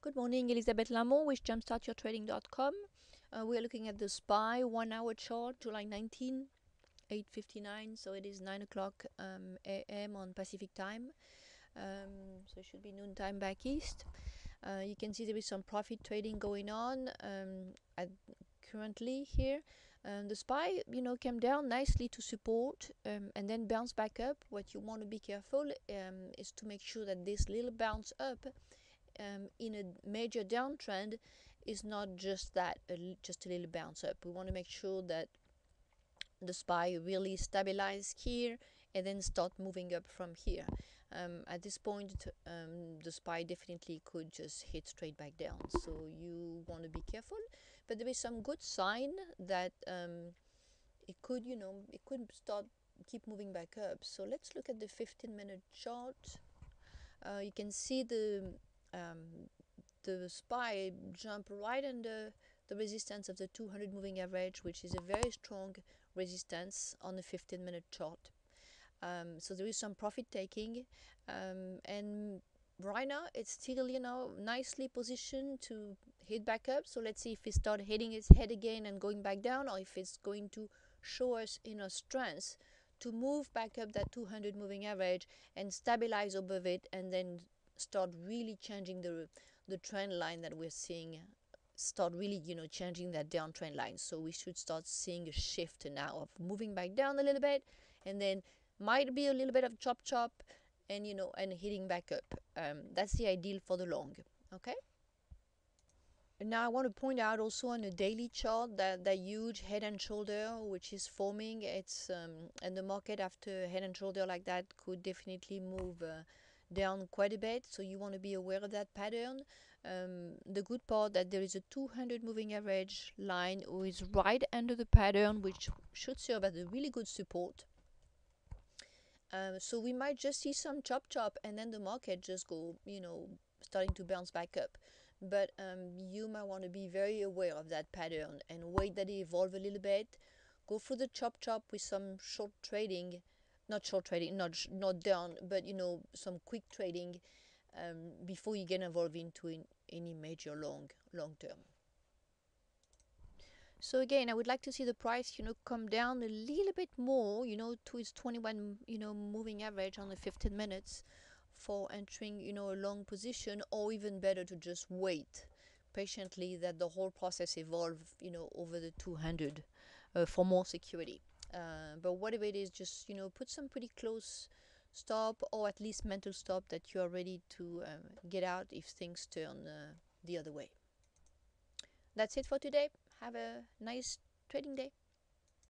Good morning, Elizabeth Lamont with jumpstartyourtrading.com. We are looking at the SPY 1 hour chart, July 19, 8:59. So it is 9 o'clock a.m. on Pacific time. So it should be noon time back east. You can see there is some profit trading going on currently here. The SPY, came down nicely to support and then bounce back up. What you want to be careful is to make sure that this little bounce up in a major downtrend is not just that, just a little bounce up. We want to make sure that the SPY really stabilize here and then start moving up from here. At this point, the SPY definitely could just hit straight back down. So you want to be careful, but there is some good sign that it could, it could start keep moving back up. So let's look at the 15-minute chart. You can see the SPY jump right under the resistance of the 200 moving average, which is a very strong resistance on the 15-minute chart. So there is some profit taking, and right now it's still, nicely positioned to hit back up. So let's see if it starts hitting its head again and going back down, or if it's going to show us strength to move back up that 200 moving average and stabilize above it, and then start really changing the trend line that we're seeing, start really changing that downtrend line. So we should start seeing a shift now of moving back down a little bit, and then might be a little bit of chop and and hitting back up. That's the ideal for the long. Okay, now I want to point out also on a daily chart that huge head and shoulder which is forming. It's and the market after head and shoulder like that could definitely move down quite a bit, so you want to be aware of that pattern. The good part that there is a 200 moving average line which is right under the pattern, which should serve as a really good support. So we might just see some chop and then the market just go, starting to bounce back up. But you might want to be very aware of that pattern and wait that it evolve a little bit. Go for the chop with some short trading, not short trading, not down, but some quick trading before you get involved into any major long term. So again, I would like to see the price, come down a little bit more, to its 21, moving average on the 15 minutes for entering, a long position, or even better to just wait patiently that the whole process evolve, over the 200 for more security. But whatever it is, just, put some pretty close stop, or at least mental stop, that you are ready to get out if things turn the other way. That's it for today. Have a nice trading day.